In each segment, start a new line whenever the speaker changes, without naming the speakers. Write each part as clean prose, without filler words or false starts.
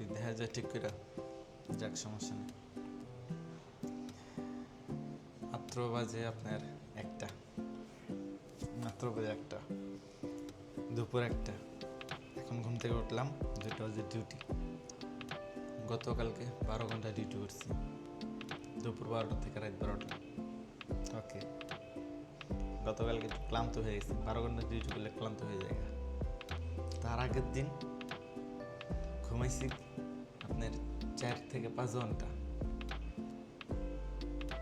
কি দেখা যায় ঠিক করে? যাক, সমস্যা নেই। মাত্র বাজে আপনার একটা, দুপুর একটা। এখন ঘুম থেকে উঠলাম, 2টা বাজে ডিউটি। গতকালকে 12 ঘন্টা ডিউটি করছি, দুপুর 12টা থেকে রাত 12টা। ওকে, গতকালকে একটু ক্লান্ত হয়ে গেছি। 12 ঘন্টা ডিউটি করলে ক্লান্ত হয়ে যায়। তার আগের দিন ঘুমাইছি আপনার 4 থেকে 5 ঘন্টা।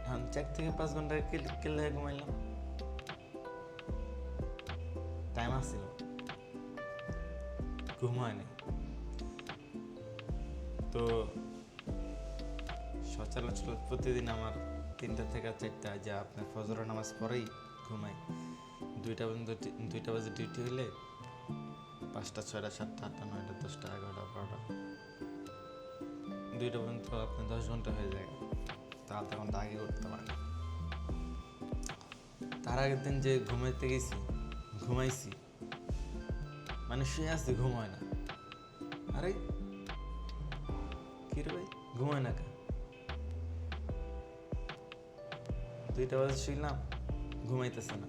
এখন 4 থেকে 5 ঘন্টা কেলে ঘুমাইলাম? টাইম আসছিল, ঘুম হয়নি। তো সচরাচর প্রতিদিন আমার 3টা থেকে 4টা, যা আপনার ফজরের নামাজ পড়েই ঘুমাই। 2টা পর্যন্ত, 2টা বাজে ডিউটি হলে 5টা, 6টা, 7টা, 8টা, 9টা, 10টা, 11টা, 12টা, 2টা পর্যন্ত আপনার 10 ঘন্টা হয়ে যায়। তা আধা ঘন্টা আগে উঠতে পারে। তার আগের দিন যে ঘুমাইতে গেছি, ঘুমাইছি মানে শুয়ে আসছি, ঘুম হয় না। আরে কি রে ভাই, ঘুম হয় না কা? 2টা বাজে শুইলাম, ঘুমাইতেছে না।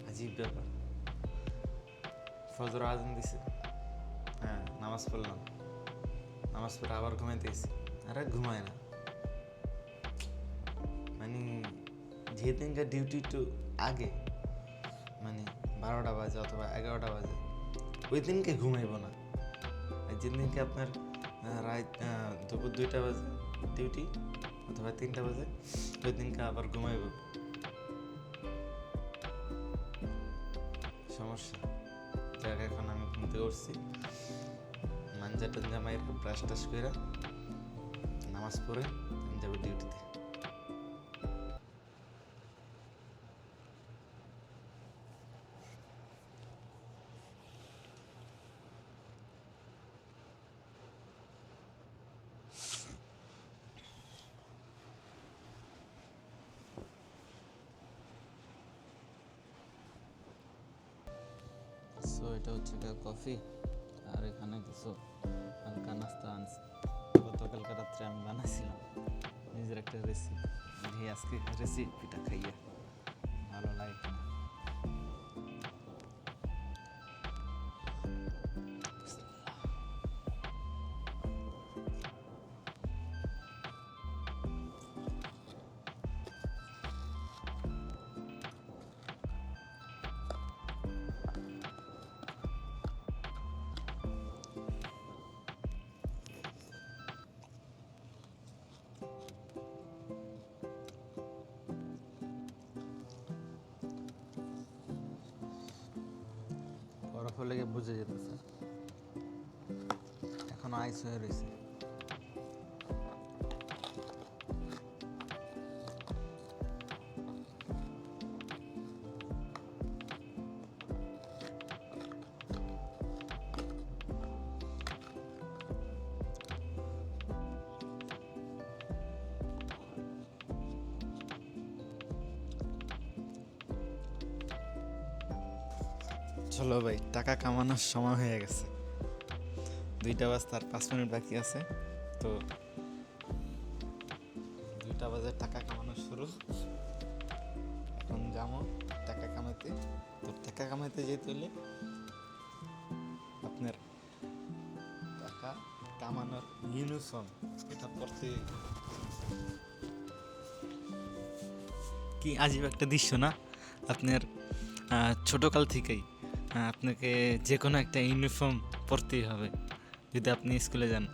আজীব ব্যাপার। ফজর আজান দিছে, হ্যাঁ নামাজ পড়লাম, নামাজ পড়ে আবার ঘুমাইতে গেছি, আরে ঘুমায় না। মানে যেদিনকে ডিউটি একটু আগে, মানে 12টা বাজে অথবা 11টা বাজে, ওই দিনকে ঘুমাইব না। আর যেদিনকে আপনার রাত দুপুর 2টা বাজে ডিউটি অথবা 3টা বাজে, ওই দিনকে আবার ঘুমাইব। সমস্যা। দেখ, এখন আমি ঘুম থেকে উঠছি, মাঞ্জা টাঞ্জা মাইর ব্রাশ টাশ করে নামাজ পড়ে আমি যাবো ডিউটিতে। সো এটা হচ্ছে কফি, আর এখানে কিছু হালকা নাস্তা আনছি। গতকালকে রাত্রে আমি বানাইছিলাম নিজের একটা রেসিপি। আজকে রেসিপিটা খাইয়া ভালো লাগে কিনা। বরফ হলে বুঝে যেতেছে, এখনো আইস হয়ে রয়েছে। চলো ভাই, টাকা কামানোর সময় হয়ে গেছে। 2টা বাজতে আর 5 মিনিট বাকি আছে। তো 2টা বাজে টাকা কামানো শুরু। এখন যাবো টাকা কামাইতে। তো টাকা কামাইতে যেতে হলে আপনার টাকা কামানোর ইউনিফর্ম এটা পড়তে। কি আজীব একটা দৃশ্য না? আপনার ছোটোকাল থেকেই আপনাকে যে কোনো একটা ইউনিফর্ম পরতেই হবে। যদি আপনি স্কুলে যান,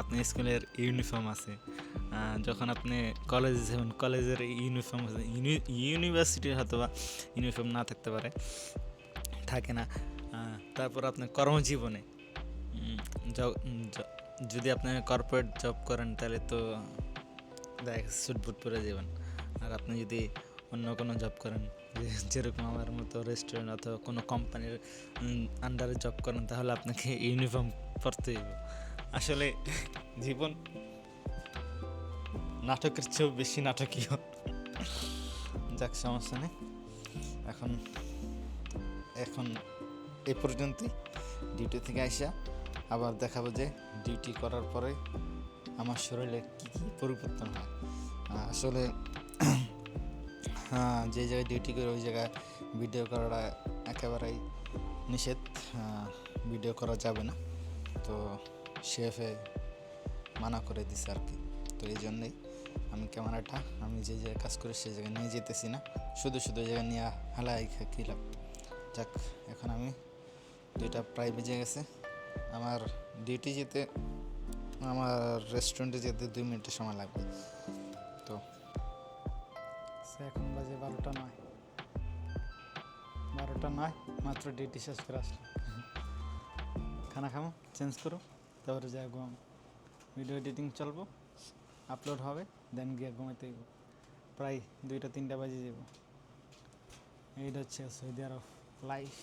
আপনি স্কুলের ইউনিফর্ম আছে। যখন আপনি কলেজে যাবেন, কলেজের ইউনিফর্ম আছে। ইউনিভার্সিটির হয়তো বা ইউনিফর্ম না থাকতে পারে, থাকে না। তারপর আপনার কর্মজীবনে যদি আপনি কর্পোরেট জব করেন, তাহলে তো দেখ স্যুট বুট পরে যাবেন। আর আপনি যদি অন্য কোনো জব করেন, যেরকম আমার মতো রেস্টুরেন্ট অথবা কোনো কোম্পানির আন্ডারে জব করেন, তাহলে আপনাকে ইউনিফর্ম পরতে হবে। আসলে জীবন নাটকের চেয়েও বেশি নাটকীয়। যাক, সমস্যা নেই। এখন এ পর্যন্তই। ডিউটি থেকে আইসা আবার দেখাবো যে ডিউটি করার পরে আমার শরীরে কী কী পরিবর্তন হয়। আসলে যে জায়গায় ডিউটি করি ওই জায়গায় ভিডিও করাটা একেবারেই নিষেধ, ভিডিও করা যাবে না। তো শেফে মানা করে দিছে আর কি। তো এই জন্যেই আমি ক্যামেরাটা আমি যে জায়গায় কাজ করি সেই জায়গায় নিয়ে যেতেছি না, শুধু শুধু জায়গায় নিয়ে হালাই খেলাম। যাক, এখন আমি 2টা প্রায় বেজে গেছে। আমার ডিউটি যেতে, আমার রেস্টুরেন্টে যেতে 2 মিনিটের সময় লাগবে। তো এখন বাজে 12টা নয়, মাত্র ডিউটি শেষ করে আসলাম। খানা খামো, চেঞ্জ করো, তারপরে যা ঘুমাবো। ভিডিও এডিটিং চলবো, আপলোড হবে, দেন গিয়ে ঘুমাইতে হইব। প্রায় 2টা 3টা বাজে যাব। এইটা হচ্ছে সৌদি আরব লাইফ।